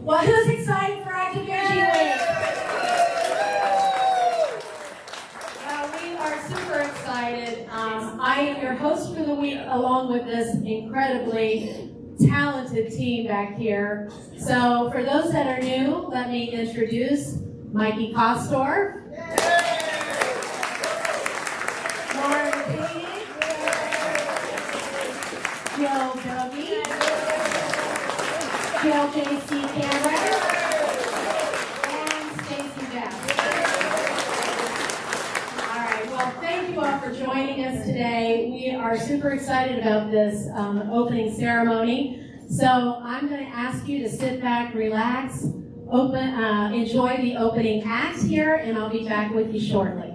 Well, who's excited for Active Energy Week? We are super excited. I am your host for the week, along with this incredibly talented team back here. So for those that are new, let me introduce Mikey Kostor, Lauren Katie, Joe Dubby, Jill J.C. Cameron, and Stacy Jeff. All right, well, thank you all for joining us today. We are super excited about this opening ceremony. So I'm going to ask you to sit back, relax, enjoy the opening act here, and I'll be back with you shortly.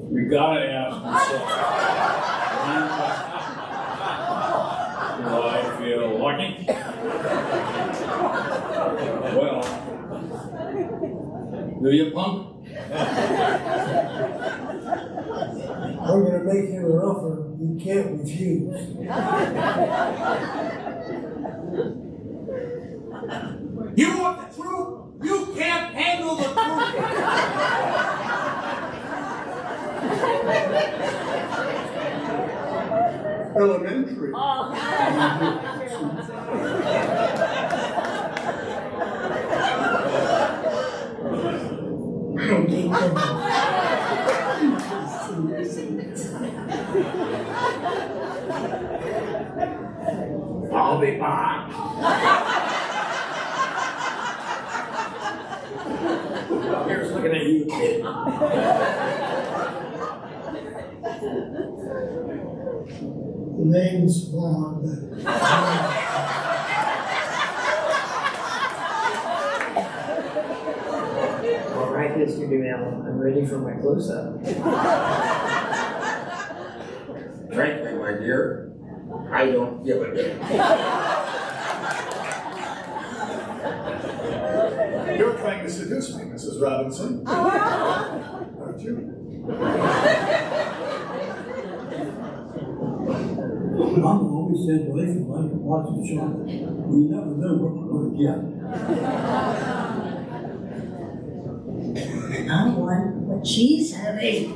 We gotta ask myself. Do I feel lucky? Well, do you, punk? I'm going to make you an offer you can't refuse. You want the truth? You can't handle the truth. Elementary. I think I'll be back. Here's looking at you, kid. the name's Bob. All right, Mr. Dumel, I'm ready for my close-up. I don't give a damn. You're trying to seduce me, Mrs. Robinson. Aren't you? Mama always said, well, if you like to watch the show, you never know what you're going to get. I want what she's having.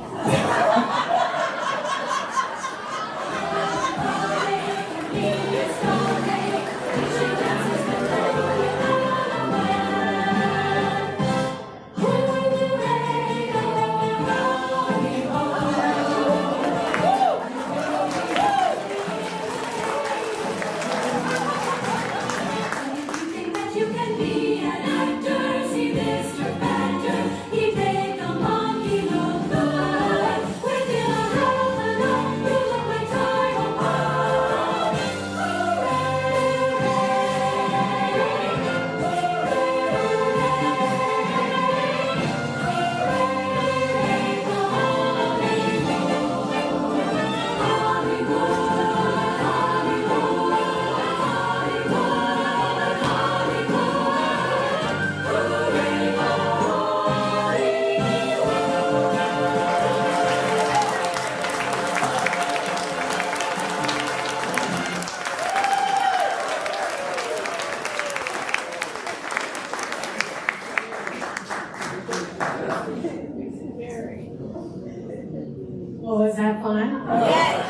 Well, was that fun? Yes.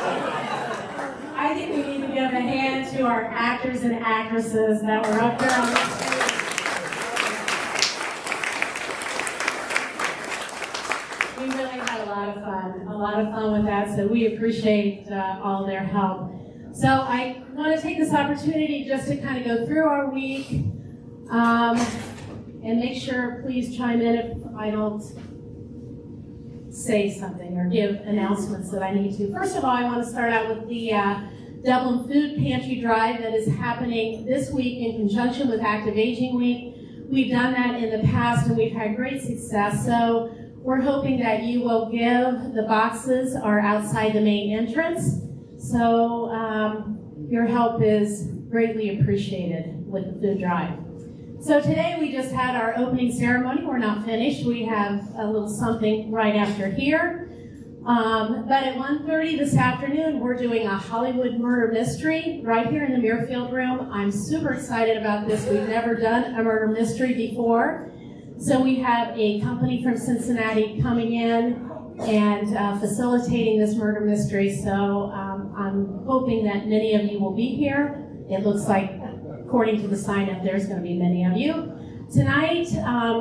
I think we need to give a hand to our actors and actresses that were up there on the stage. We really had a lot of fun with that, so we appreciate all their help. So I want to take this opportunity just to kind of go through our week and make sure, please chime in if I don't say something or give announcements that I need to. First of all, I want to start out with the Dublin Food Pantry Drive that is happening this week in conjunction with Active Aging Week. We've done that in the past and we've had great success. So we're hoping that you will give. The boxes are outside the main entrance. So your help is greatly appreciaed with the food drive. So today we just had our opening ceremony. We're not finished. We have a little something right after here. But at 1:30 this afternoon, we're doing a Hollywood murder mystery right here in the Muirfield room. I'm super excited about this. We've never done a murder mystery before. So we have a company from Cincinnati coming in and facilitating this murder mystery. So I'm hoping that many of you will be here. It looks like, according to the sign up, there's going to be many of you. Tonight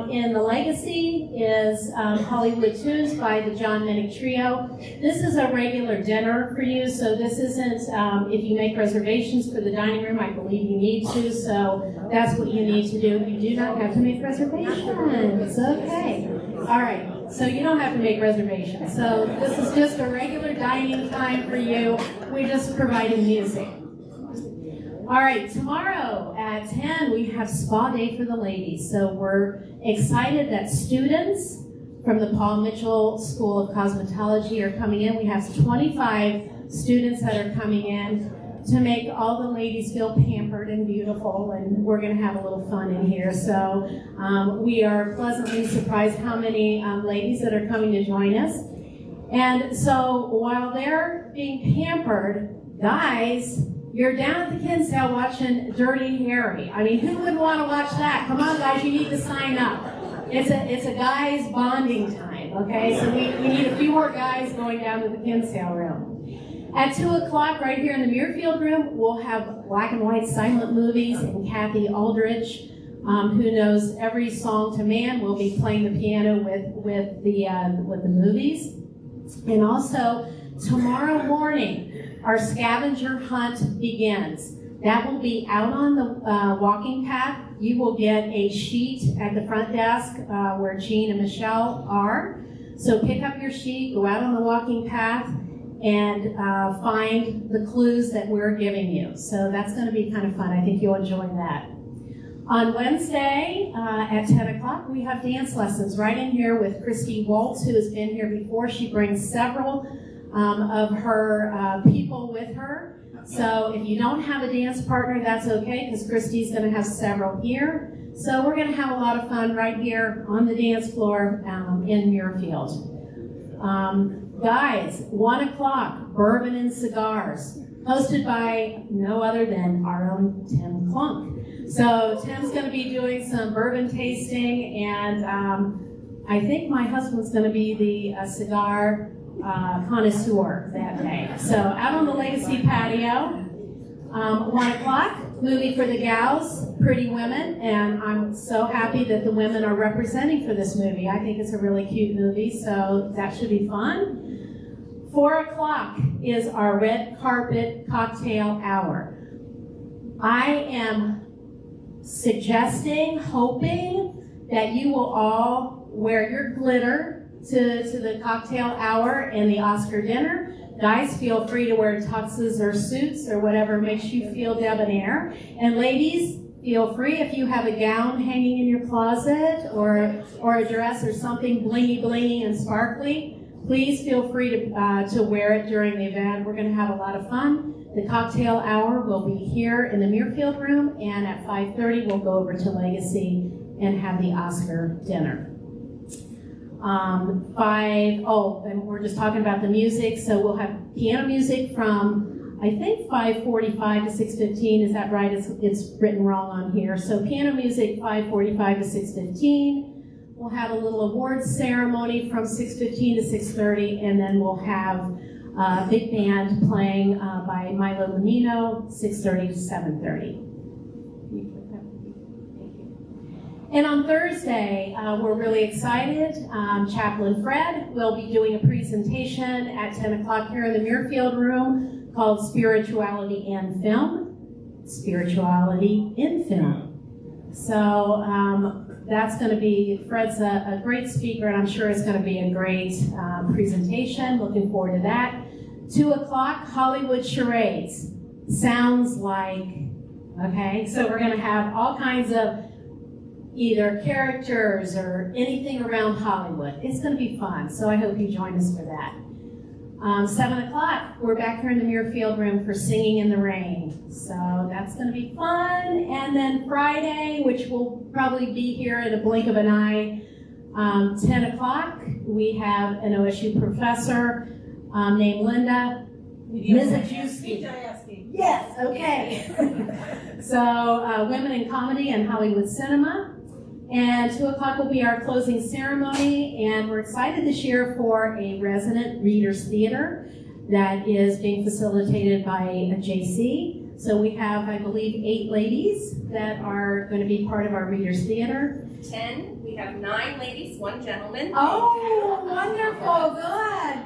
in the Legacy is Hollywood Tunes by the John Minnick Trio. This is a regular dinner for you, so this isn't, if you make reservations for the dining room, I believe you need to, so that's what you need to do. You do not have to make reservations, okay. All right, so you don't have to make reservations. So this is just a regular dining time for you. We're just providing music. All right, tomorrow at 10, we have spa day for the ladies. So we're excited that students from the Paul Mitchell School of Cosmetology are coming in. We have 25 students that are coming in to make all the ladies feel pampered and beautiful, and we're going to have a little fun in here. So we are pleasantly surprised how many ladies that are coming to join us. And so while they're being pampered, guys, you're down at the Kinsale watching Dirty Harry. I mean, who wouldn't want to watch that? Come on, guys, you need to sign up. It's a guys' bonding time, okay? So we need a few more guys going down to the Kinsale room. At 2 o'clock, right here in the Muirfield room, we'll have black and white silent movies, and Kathy Aldrich, who knows every song to man, will be playing the piano with the movies. And also, tomorrow morning, our scavenger hunt begins. That will be out on the walking path. You will get a sheet at the front desk where Jean and Michelle are. So pick up your sheet, go out on the walking path, and find the clues that we're giving you. So that's going to be kind of fun. I think you'll enjoy that. On Wednesday at 10 o'clock, we have dance lessons right in here with Christy Waltz, who has been here before. She brings several of her people with her So if you don't have a dance partner, that's okay, because Christy's going to have several here. So we're going to have a lot of fun right here on the dance floor in Muirfield. Guys, 1 o'clock, Bourbon and Cigars, hosted by no other than our own Tim Clunk. So Tim's going to be doing some bourbon tasting, and I think my husband's going to be the cigar connoisseur that day. So out on the Legacy patio, 1 o'clock, movie for the gals, Pretty Women, and I'm so happy that the women are representing for this movie. I think it's a really cute movie, so that should be fun. 4 o'clock is our red carpet cocktail hour. I am suggesting, hoping that you will all wear your glitter to the cocktail hour and the Oscar dinner. Guys, feel free to wear tuxes or suits or whatever makes you feel debonair. And ladies, feel free if you have a gown hanging in your closet or a dress or something blingy and sparkly, please feel free to wear it during the event. We're going to have a lot of fun. The cocktail hour will be here in the Muirfield room, and at 5:30 we'll go over to Legacy and have the Oscar dinner. And we're just talking about the music, so we'll have piano music from, I think, 5:45 to 6:15. Is that right? It's written wrong on here. So piano music, 5:45 to 6:15. We'll have a little awards ceremony from 6:15 to 6:30, and then we'll have a big band playing by Milo Menino, 6:30 to 7:30. And on Thursday, we're really excited. Chaplain Fred will be doing a presentation at 10 o'clock here in the Muirfield room called Spirituality and Film. Spirituality in Film. So that's going to be, Fred's a great speaker, and I'm sure it's going to be a great presentation. Looking forward to that. 2 o'clock, Hollywood Charades. Sounds like, okay? So we're going to have all kinds of either characters or anything around Hollywood. It's going to be fun, so I hope you join us for that. 7 o'clock, we're back here in the Muirfield room for Singing in the Rain. So that's going to be fun. And then Friday, which will probably be here in a blink of an eye, 10 o'clock, we have an OSU professor named Linda Mizajewski. Yes, okay. So Women in Comedy and Hollywood Cinema. And 2 o'clock will be our closing ceremony, and we're excited this year for a resident readers theater that is being facilitated by a JC. So we have, I believe, 8 ladies that are going to be part of our readers theater. 10. We have 9 ladies, 1 gentleman. Oh, wonderful!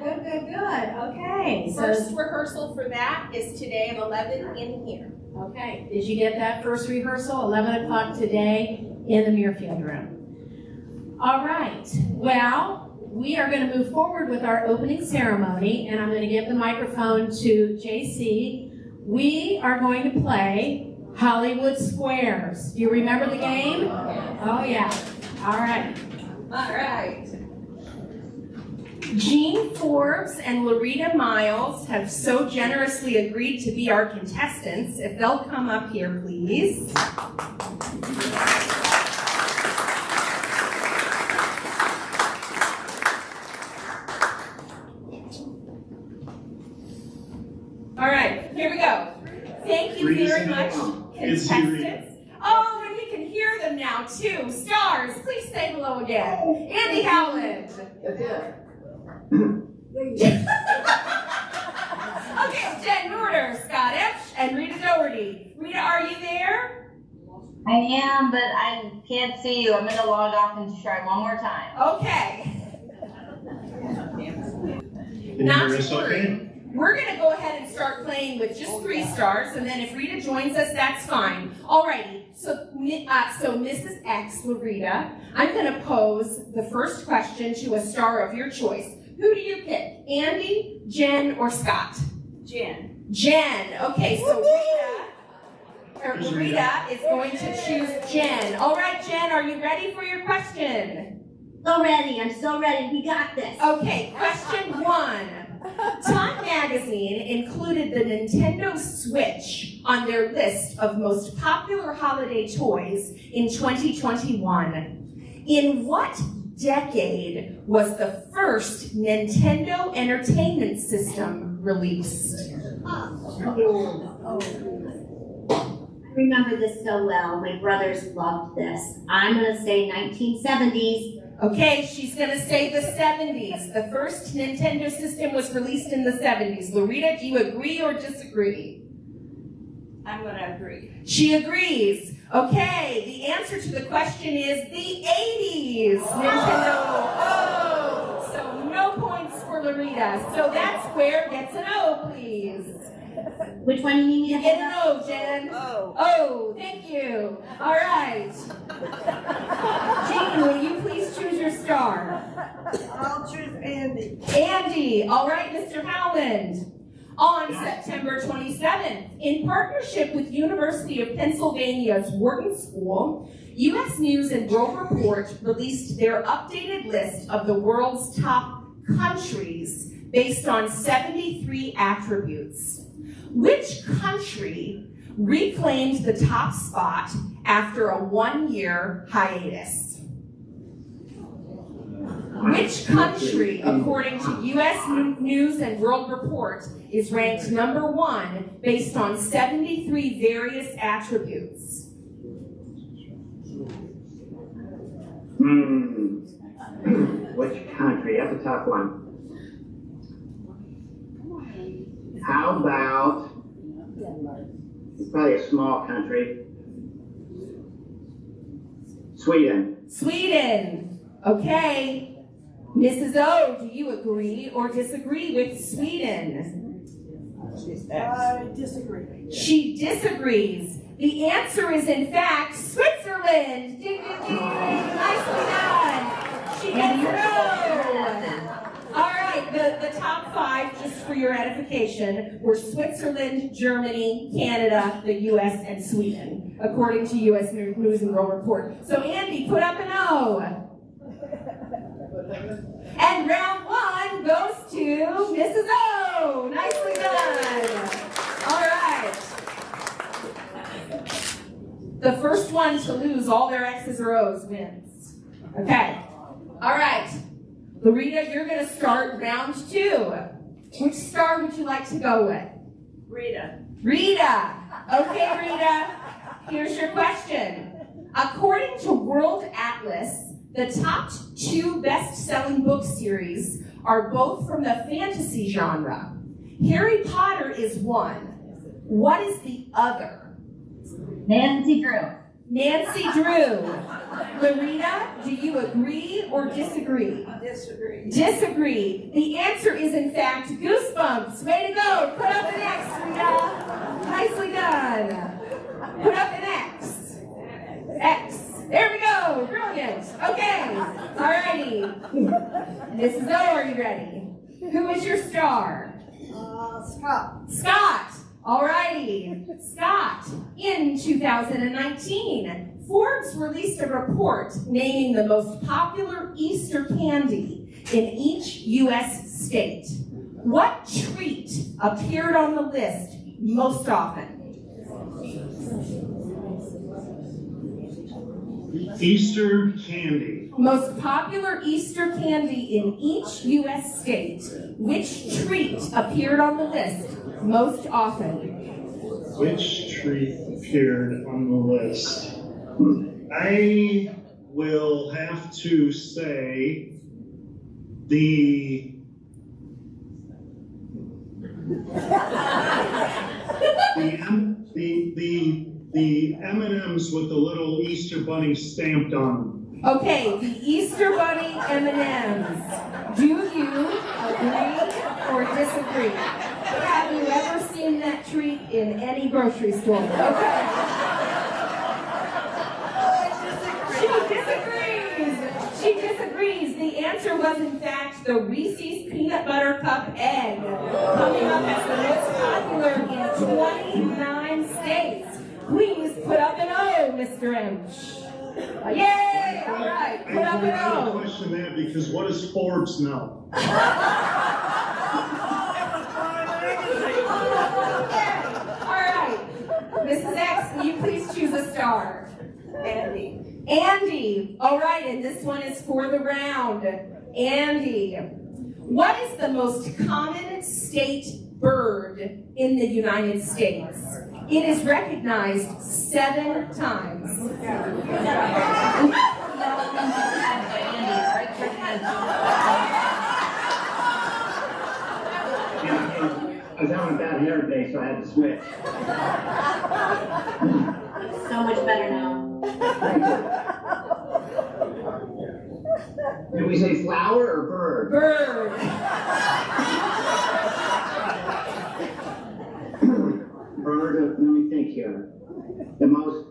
Good. Okay. First rehearsal for that is today at 11 in here. Okay. Did you get that first rehearsal? 11 o'clock today in the Muirfield room. All right. Well, we are going to move forward with our opening ceremony, and I'm going to give the microphone to JC. We are going to play Hollywood Squares. Do you remember the game? Oh, yeah. All right. All right. Jean Forbes and Larita Miles have so generously agreed to be our contestants. If they'll come up here, please. All right, here we go. Thank you very much, contestants. Oh, and we can hear them now, too. Stars, please say hello again. Andy Howland. Okay, Jen Norder, Scott Epsch, and Rita Doherty. Rita, are you there? I am, but I can't see you. I'm going to log off and try one more time. Okay. Not to worry. We're going to go ahead and start playing with just 3 stars, and then if Rita joins us, that's fine. Alrighty, so Mrs. X, Larita, I'm going to pose the first question to a star of your choice. Who do you pick, Andy, Jen, or Scott? Jen. Jen. Okay, so Larita is going to choose Jen. All right, Jen, are you ready for your question? So ready. I'm so ready. We got this. Okay, question 1. Time magazine included the Nintendo Switch on their list of most popular holiday toys in 2021. In what decade was the first Nintendo Entertainment System released? I remember this so well. My brothers loved this. I'm going to say 1970s. Okay, she's gonna say the 70s. The first Nintendo system was released in the 70s. Loretta, do you agree or disagree? I'm gonna agree. She agrees. Okay, the answer to the question is the 80s. Nintendo. Oh, so no points for Loretta. So that square gets an O, please. Which one do you need me to Get an O, Jen. Oh, thank you. All right. Jean, will you please choose your star? I'll choose Andy. Andy. All right, Mr. Howland. On September 27th, in partnership with University of Pennsylvania's Wharton School, U.S. News and World Report released their updated list of the world's top countries based on 73 attributes. Which country reclaimed the top spot after a one-year hiatus? Which country, according to U.S. News and World Report, is ranked number 1 based on 73 various attributes? Which country? That's a tough one. How about, it's probably a small country, Sweden. Sweden. Okay. Mrs. O, do you agree or disagree with Sweden? I disagree. She disagrees. The answer is, in fact, Switzerland. Ding, ding, ding. Nicely done. She gets an O. All right, the top 5, just for your edification, were Switzerland, Germany, Canada, the U.S., and Sweden, according to U.S. News and World Report. So, Andy, put up an O. And round 1 goes to Mrs. O. Nicely done. All right. The first one to lose all their X's or O's wins. Okay. All right. Loretta, you're going to start round 2. Which star would you like to go with? Rita. Rita. Okay, Rita. Here's your question. According to World Atlas, the top 2 best-selling book series are both from the fantasy genre. Harry Potter is one. What is the other? Nancy Drew. Nancy Drew. Loretta, do you agree or disagree? Disagree. Disagree. The answer is, in fact, Goosebumps. Way to go. Put up an X, Rita. Nicely done. Put up an X. X. There we go. Brilliant. Okay. All righty. Mrs. O, are you ready? Who is your star? Scott. Scott. All righty. Scott. In 2019, Forbes released a report naming the most popular Easter candy in each U.S. state. What treat appeared on the list most often? Easter candy. Most popular Easter candy in each U.S. state. Which treat appeared on the list most often? Which treat appeared on the list? I will have to say the M&Ms with the little Easter bunny stamped on them. Okay, the Easter Bunny M&Ms. Do you agree or disagree? Have you ever seen that treat in any grocery store? Okay. She disagrees. She disagrees. The answer was, in fact, the Reese's Peanut Butter Cup Egg, coming up as the most popular in 29 states. Please put up an O, Mr. Inch. Yay! All right, put up an I O. question that because what does Forbes know? Mrs. X, will you please choose a star? Andy. Andy. All right, and this one is for the round. Andy. What is the most common state bird in the United States? It is recognized 7 times. I was having a bad hair day, so I had to switch. So much better now. Did we say flower or bird? Bird. Bird, let me think here. The most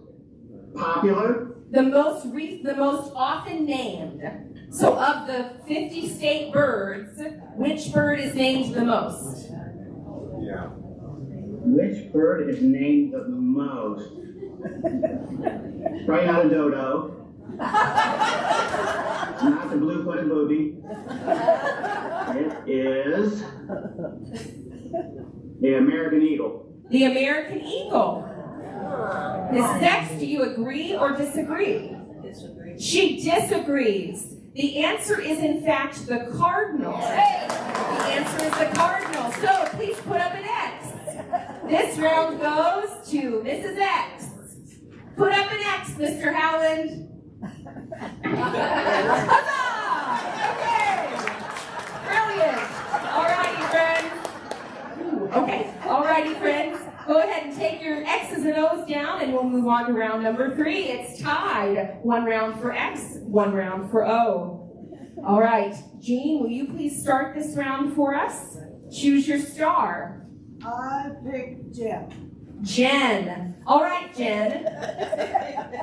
popular? The most often named. So of the 50 state birds, which bird is named the most? Yeah. Which bird is named the most? Probably not a dodo. Not the blue-footed booby. It is the American eagle. The American eagle. Mrs. X, do you agree or disagree? Disagree. She disagrees. The answer is, in fact, the cardinal. The answer is the cardinal. So please put up an X. This round goes to Mrs. X. Put up an X, Mr. Howland. Huzzah! Okay. Brilliant. All righty, friends. Okay. All righty, friends. Go ahead and take your X's and O's down, and we'll move on to round number 3. It's tied. 1 round for X, 1 round for O. All right. Jean, will you please start this round for us? Choose your star. I picked Jen. Jen. All right, Jen.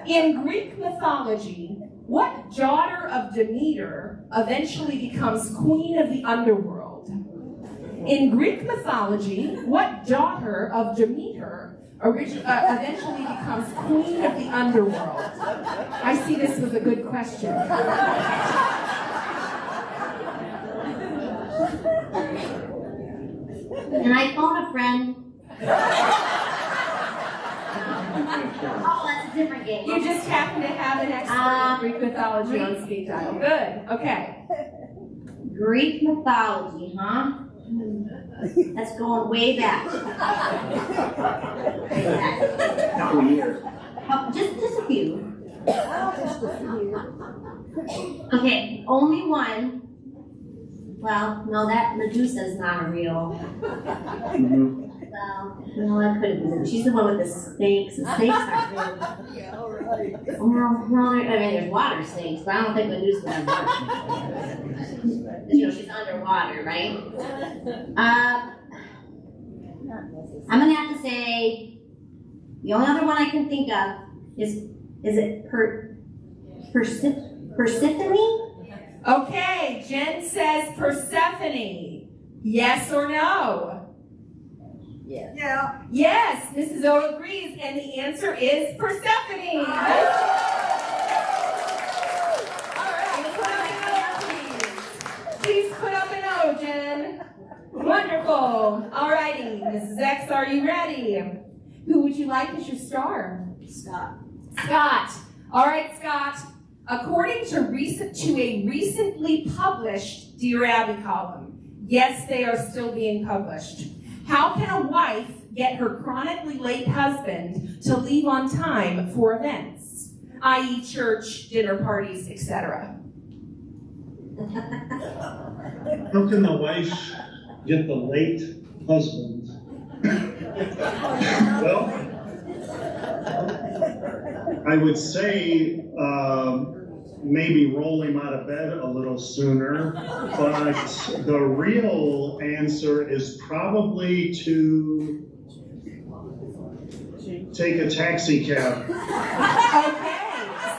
In Greek mythology, what daughter of Demeter eventually becomes queen of the underworld? In Greek mythology, what daughter of Demeter eventually becomes queen of the underworld? I see this was a good question. And I phone a friend. Oh, that's a different game. You just happen to have an expert in Greek mythology on speed dial. Good. Okay. Greek mythology, huh? That's going way back. Couple of years. Oh, just a few. Okay, only one. Well, no, that Medusa's not a real. Well, no, that could have been. She's the one with the snakes. The snakes aren't real. Yeah, all right. Well, I mean, there's water snakes, but I don't think Medusa has water snakes. You know, she's underwater, right? I'm gonna have to say the only other one I can think of is it Persephone? Okay, Jen says Persephone. Yes or no? Yes. Yeah. Yes, Mrs. O agrees, and the answer is Persephone. All right, put up an O, please. Please put up an O, Jen. Wonderful. All righty, Mrs. X, are you ready? Who would you like as your star? Scott. Scott. All right, Scott. According to a recently published Dear Abby column, yes, they are still being published. How can a wife get her chronically late husband to leave on time for events, i.e. church, dinner parties, etc.? How can the wife get the late husband? Well, I would say maybe roll him out of bed a little sooner, but the real answer is probably to take a taxi cab. Okay,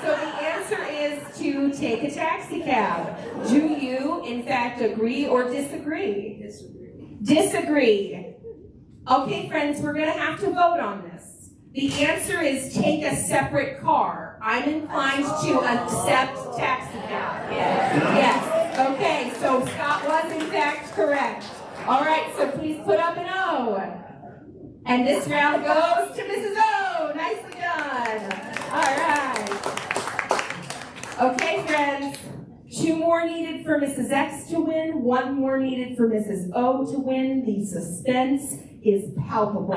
so the answer is to take a taxi cab. Do you, in fact, agree or disagree? Disagree. Disagree. Okay, friends, we're going to have to vote on this. The answer is take a separate car. I'm inclined to accept taxi cab. Yes. Okay, so Scott was in fact correct. All right, so please put up an O. And this round goes to Mrs. O. Okay, friends. 2 more needed for Mrs. X to win, 1 more needed for Mrs. O to win. The suspense is palpable.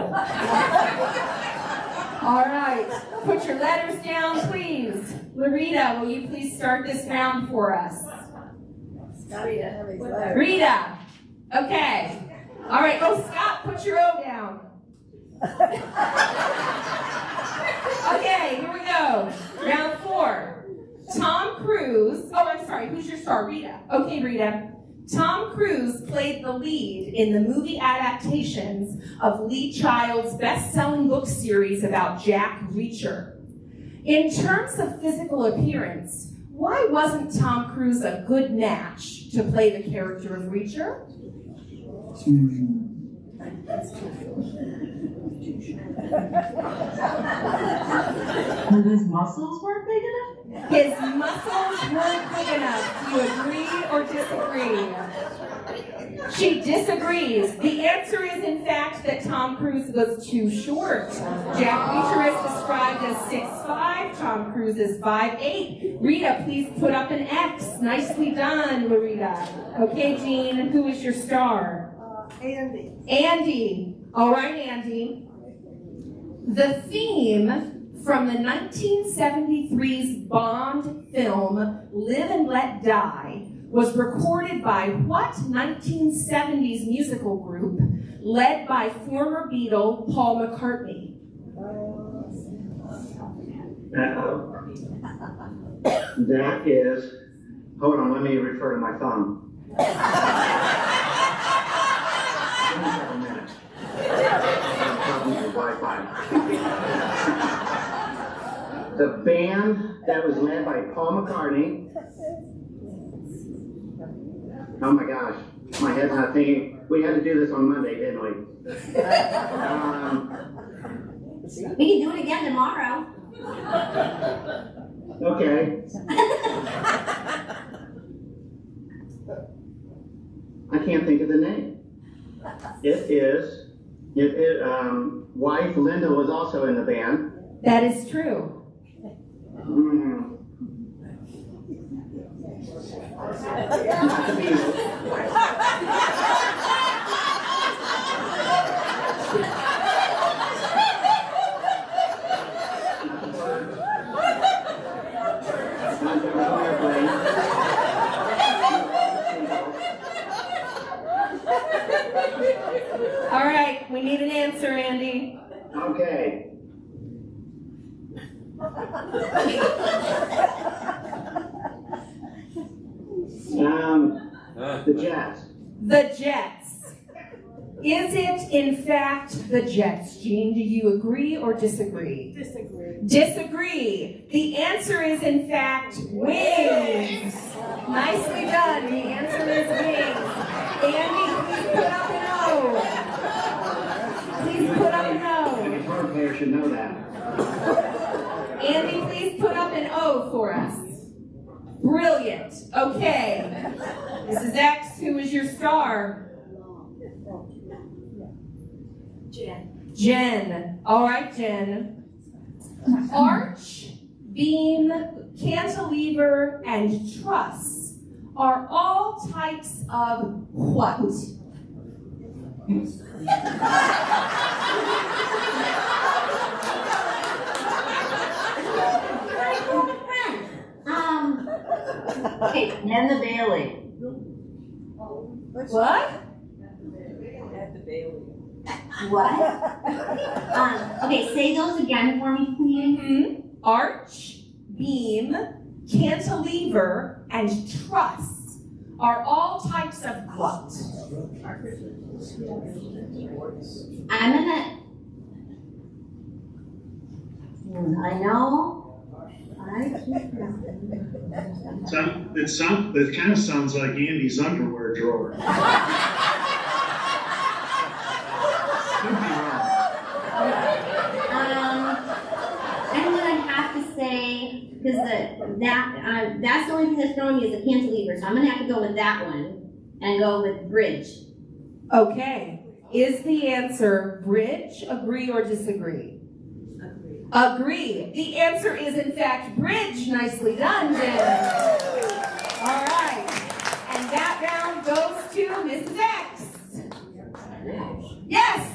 All right, put your letters down, please. Larita, will you please start this round for us? Rita, okay. All right, oh, Scott, put your O down. Okay, here we go. Round 4. Tom Cruise, oh, I'm sorry, who's your star? Rita. Okay, Rita. Tom Cruise played the lead in the movie adaptations of Lee Child's best-selling book series about Jack Reacher. In terms of physical appearance, why wasn't Tom Cruise a good match to play the character of Reacher? His muscles weren't big enough? His muscles weren't big enough. Do you agree or disagree? She disagrees. The answer is, in fact, that Tom Cruise was too short. Jack Reacher is described as 6'5". Tom Cruise is 5'8". Rita, please put up an X. Nicely done, Larita. Okay, Jean, who is your star? Andy. Andy. All right, Andy. The theme from the 1973's Bond film Live and Let Die was recorded by what 1970s musical group led by former Beatle Paul McCartney? That is, hold on, let me refer to my phone. Give me a minute. I'm talking to Wi-Fi. The band that was led by Paul McCartney. Oh my gosh, my head's not thinking. We had to do this on Monday, didn't we? We can do it again tomorrow. Okay. I can't think of the name. Wife Linda was also in the band. That is true. All right, we need an answer, Andy. Okay. The Jets. The Jets. Is it, in fact, the Jets? Jean, do you agree or disagree? Disagree. Disagree. The answer is, in fact, wings. Nicely done. The answer is wings. Andy, please put up an O. Please put up an O. The guitar player should know that. Andy, please put up an O for us. Brilliant. Okay. Mrs. X, who is your star? Jen. All right, Jen. Arch, beam, cantilever, and truss are all types of what? Okay, and the Bailey. What? What? Okay, say those again for me, please. Mm-hmm. Arch, beam, cantilever, and truss are all types of what? I'm gonna. I know. It kind of sounds like Andy's underwear drawer. Could be wrong. I'm gonna have to say, because that's the only thing that's throwing me is a cantilever, so I'm gonna have to go with that one and go with bridge. Okay. Is the answer bridge? Agree or disagree? Agree. The answer is, in fact, bridge. Nicely done, Jen. All right. And that round goes to Mrs. X. Yes.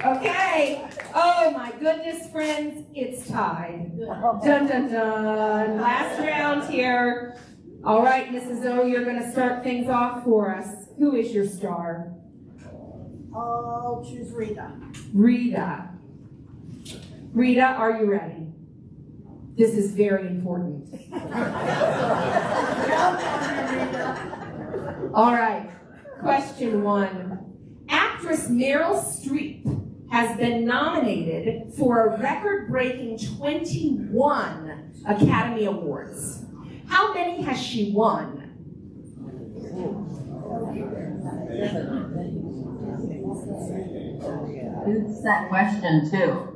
Okay. Oh, my goodness, friends. It's tied. Dun, dun, dun. Last round here. All right, Mrs. O, you're going to start things off for us. Who is your star? I'll choose Rita. Rita. Rita, are you ready? This is very important. All right, question 1. Actress Meryl Streep has been nominated for a record-breaking 21 Academy Awards. How many has she won? Who's that question to?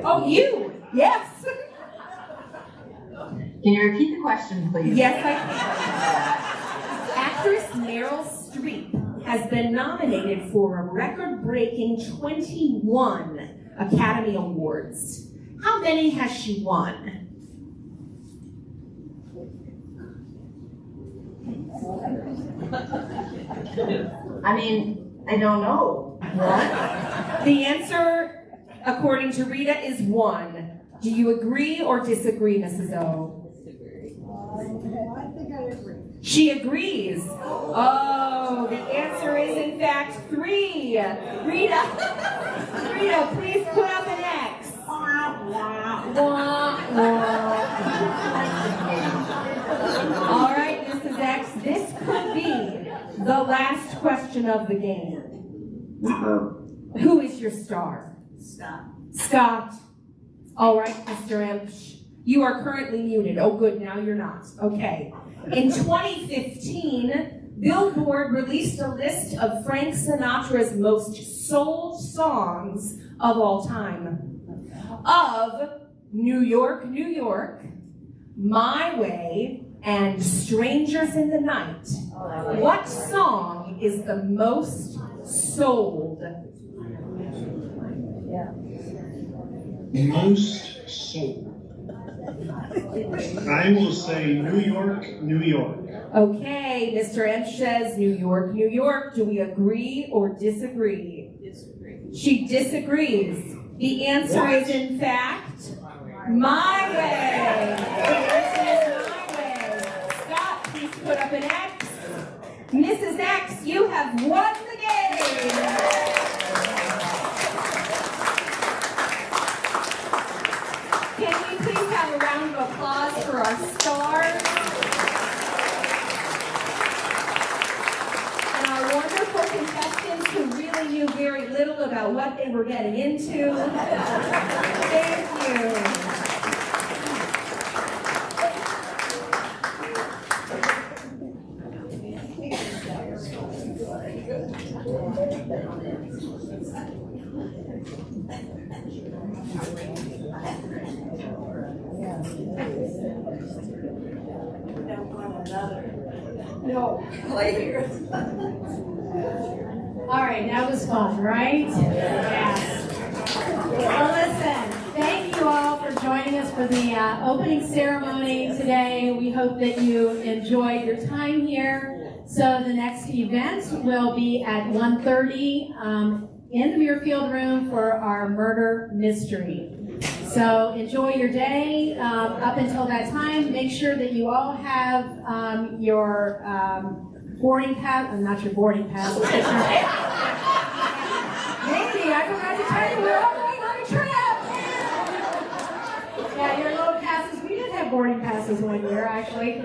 Oh, you! Yes! Can you repeat the question, please? Yes, I can. Actress Meryl Streep has been nominated for a record-breaking 21 Academy Awards. How many has she won? I mean, I don't know. What? The answer, according to Rita, is 1. Do you agree or disagree, Mrs. O? I think I agree. She agrees. Oh, the answer is, in fact, 3. Rita, please put up an X. All right, Mrs. X, this could be the last question of the game. Who is your star? Scott. All right, Mr. Imsh. You are currently muted. Oh, good, now you're not. Okay. In 2015, Billboard released a list of Frank Sinatra's most sold songs of all time. Of New York, New York, My Way, and Strangers in the Night. What song is the most sold? Most sold. I will say New York, New York. Okay, Mr. Imsh says New York, New York. Do we agree or disagree? Disagree. She disagrees. The answer is, in fact, My Way. The answer is My Way. Scott, please put up an X. Mrs. X, you have won the game. Can we please have a round of applause for our stars? And our wonderful contestants who really knew very little about what they were getting into. Thank you. No, later. All right, that was fun, right? Yes. Well, listen, thank you all for joining us for the opening ceremony today. We hope that you enjoyed your time here. So the next event will be at 1:30 in the Muirfield room for our murder mystery. So enjoy your day up until that time. Make sure that you all have your boarding pass, not your boarding pass. Maybe, I forgot to tell you, we're all going on a trip. Yeah, your little passes, we did have boarding passes one year, actually.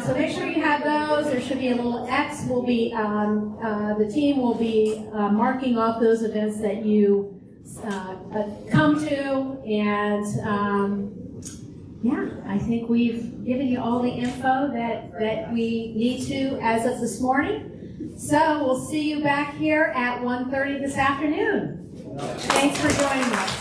So make sure you have those. There should be a little X. Will be the team will be marking off those events that you come to, and yeah, I think we've given you all the info that we need to as of this morning. So we'll see you back here at 1:30 this afternoon. Thanks for joining us.